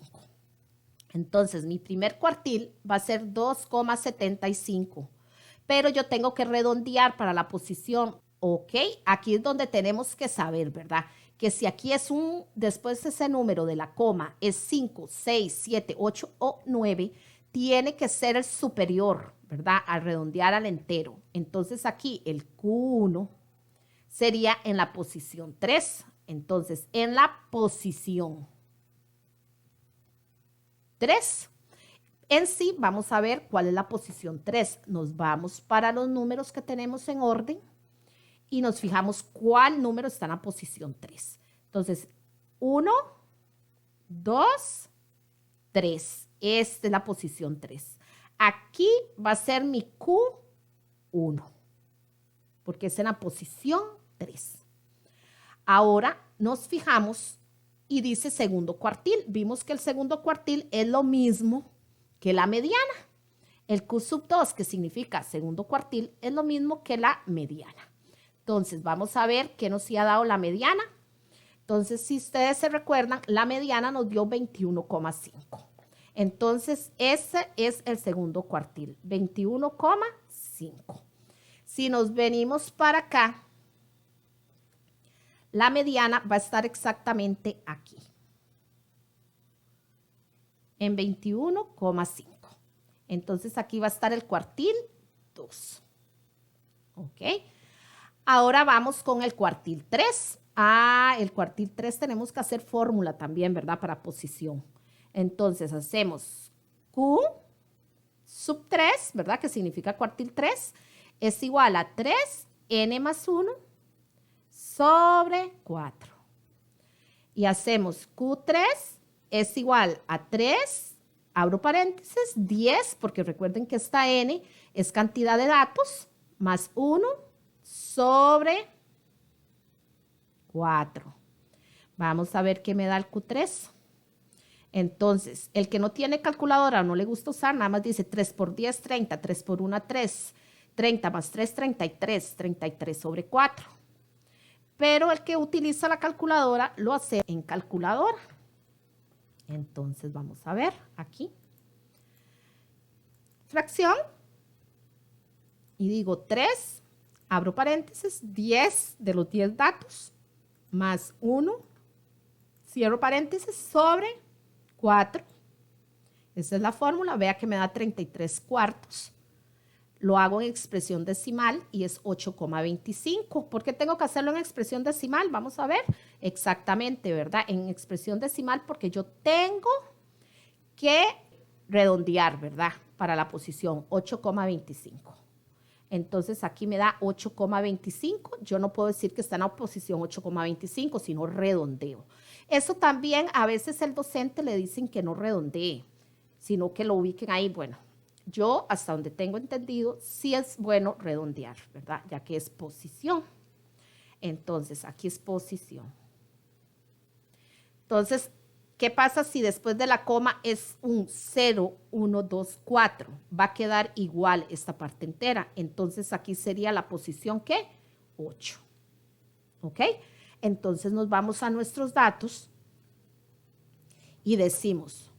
Entonces, mi primer cuartil va a ser 2,75. Pero yo tengo que redondear para la posición, ¿ok? Aquí es donde tenemos que saber, ¿verdad? Que si aquí es después de ese número de la coma, es 5, 6, 7, 8 o 9, tiene que ser el superior, ¿verdad? Al redondear al entero. Entonces, aquí el Q1 sería en la posición 3. Entonces, en la posición 3. En sí, vamos a ver cuál es la posición 3. Nos vamos para los números que tenemos en orden y nos fijamos cuál número está en la posición 3. Entonces, 1, 2, 3. Esta es la posición 3. Aquí va a ser mi Q1, porque es en la posición 3. Ahora nos fijamos y dice segundo cuartil. Vimos que el segundo cuartil es lo mismo que la mediana. El Q sub 2, que significa segundo cuartil, es lo mismo que la mediana. Entonces, vamos a ver qué nos ha dado la mediana. Entonces, si ustedes se recuerdan, la mediana nos dio 21,5. Entonces, ese es el segundo cuartil, 21,5. Si nos venimos para acá, la mediana va a estar exactamente aquí, en 21,5. Entonces, aquí va a estar el cuartil 2. ¿Ok? Ahora vamos con el cuartil 3. El cuartil 3 tenemos que hacer fórmula también, ¿verdad? Para posición. Entonces, hacemos Q sub 3, ¿verdad? Que significa cuartil 3, es igual a 3n más 1 sobre 4. Y hacemos Q3 es igual a 3, abro paréntesis, 10, porque recuerden que esta n es cantidad de datos, más 1 sobre 4. Vamos a ver qué me da el Q3. Entonces, el que no tiene calculadora, no le gusta usar, nada más dice 3 por 10, 30, 3 por 1, 3, 30 más 3, 33, 33 sobre 4. Pero el que utiliza la calculadora lo hace en calculadora. Entonces, vamos a ver aquí. Fracción. Y digo 3, abro paréntesis, 10 de los 10 datos, más 1, cierro paréntesis, sobre 4. Esa es la fórmula, vea que me da 33 cuartos. Lo hago en expresión decimal y es 8,25. ¿Por qué tengo que hacerlo en expresión decimal? Vamos a ver exactamente, ¿verdad? En expresión decimal porque yo tengo que redondear, ¿verdad? Para la posición 8,25. Entonces aquí me da 8,25. Yo no puedo decir que está en la posición 8,25, sino redondeo. Eso también a veces el docente le dicen que no redondee, sino que lo ubiquen ahí. Bueno, yo hasta donde tengo entendido, sí es bueno redondear, ¿verdad? Ya que es posición. Entonces, aquí es posición. Entonces, ¿qué pasa si después de la coma es un 0, 1, 2, 4? Va a quedar igual esta parte entera. Entonces, aquí sería la posición, ¿qué? 8. ¿Ok? Entonces, nos vamos a nuestros datos y decimos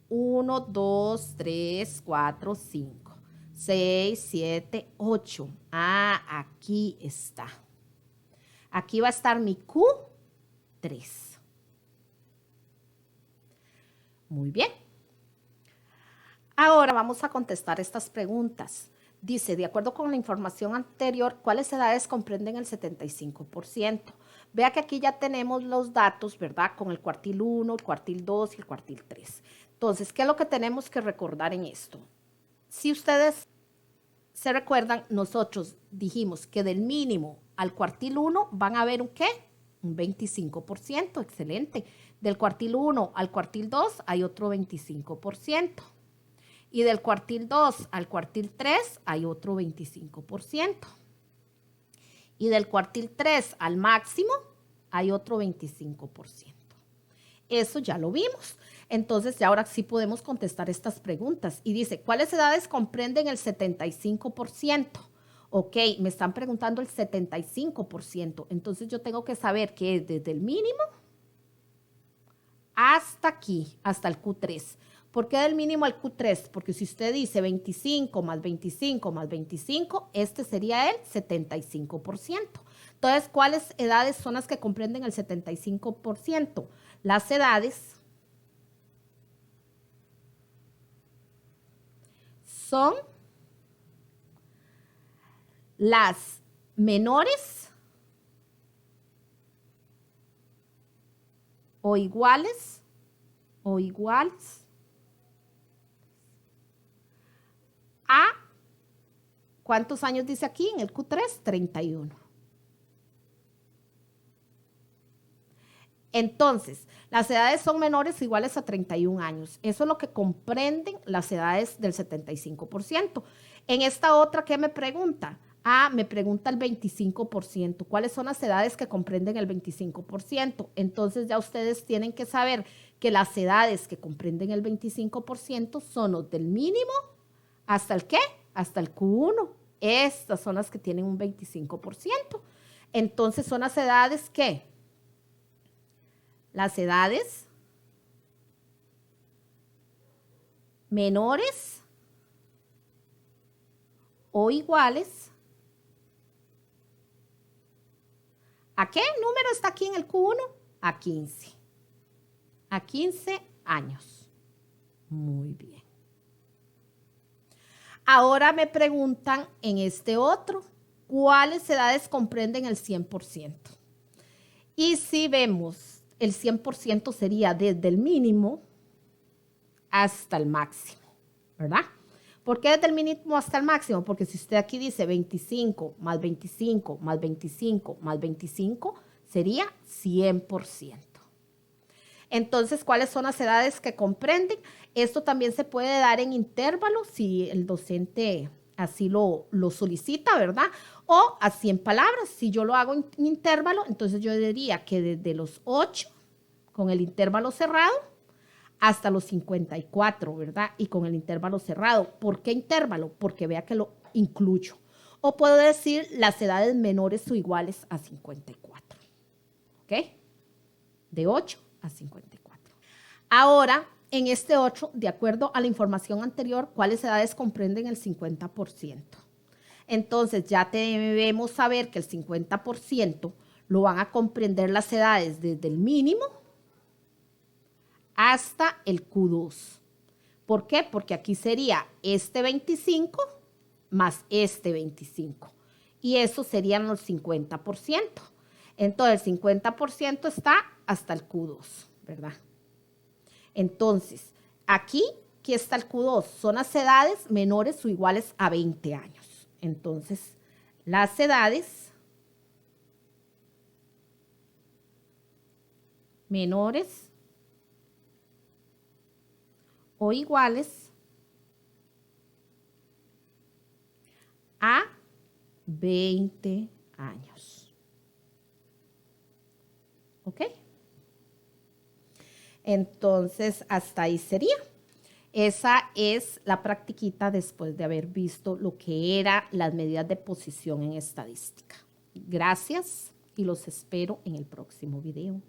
1, 2, 3, 4, 5, 6, 7, 8. Aquí está. Aquí va a estar mi Q3. Muy bien. Ahora vamos a contestar estas preguntas. Dice, de acuerdo con la información anterior, ¿cuáles edades comprenden el 75%? Vea que aquí ya tenemos los datos, ¿verdad? Con el cuartil 1, el cuartil 2 y el cuartil 3. Entonces, ¿qué es lo que tenemos que recordar en esto? Si ustedes se recuerdan, nosotros dijimos que del mínimo al cuartil 1 van a haber un ¿qué? Un 25%, excelente. Del cuartil 1 al cuartil 2 hay otro 25%. Y del cuartil 2 al cuartil 3 hay otro 25%. Y del cuartil 3 al máximo hay otro 25%. Eso ya lo vimos. Entonces, ya ahora sí podemos contestar estas preguntas. Y dice, ¿cuáles edades comprenden el 75%? Ok, me están preguntando el 75%. Entonces, yo tengo que saber que es desde el mínimo hasta aquí, hasta el Q3. ¿Por qué del mínimo al Q3? Porque si usted dice 25 más 25 más 25, este sería el 75%. Entonces, ¿cuáles edades son las que comprenden el 75%? Las edades son las menores o iguales a, ¿cuántos años dice aquí en el Q3? 31. Entonces, las edades son menores o iguales a 31 años. Eso es lo que comprenden las edades del 75%. En esta otra, ¿qué me pregunta? Ah, me pregunta el 25%. ¿Cuáles son las edades que comprenden el 25%? Entonces, ya ustedes tienen que saber que las edades que comprenden el 25% son los del mínimo hasta el ¿qué? Hasta el Q1. Estas son las que tienen un 25%. Entonces, son las edades que las edades menores o iguales ¿a qué número está aquí en el Q1? A 15. A 15 años. Muy bien. Ahora me preguntan en este otro, ¿cuáles edades comprenden el 100%? Y si vemos, el 100% sería desde el mínimo hasta el máximo, ¿verdad? ¿Por qué desde el mínimo hasta el máximo? Porque si usted aquí dice 25 más 25 más 25 más 25, sería 100%. Entonces, ¿cuáles son las edades que comprenden? Esto también se puede dar en intervalos si el docente así lo solicita, ¿verdad? O así en palabras. Si yo lo hago en intervalo, entonces yo diría que desde los 8, con el intervalo cerrado, hasta los 54, ¿verdad? Y con el intervalo cerrado. ¿Por qué intervalo? Porque vea que lo incluyo. O puedo decir las edades menores o iguales a 54. ¿Ok? De 8 a 54. Ahora, en este 8, de acuerdo a la información anterior, ¿cuáles edades comprenden el 50%? Entonces, ya debemos saber que el 50% lo van a comprender las edades desde el mínimo hasta el Q2. ¿Por qué? Porque aquí sería este 25 más este 25. Y eso serían los 50%. Entonces, el 50% está hasta el Q2, ¿verdad? Entonces, aquí está el Q2. Son las edades menores o iguales a 20 años. Entonces, las edades menores o iguales a 20 años. ¿Ok? Entonces, hasta ahí sería. Esa es la practiquita después de haber visto lo que eran las medidas de posición en estadística. Gracias y los espero en el próximo video.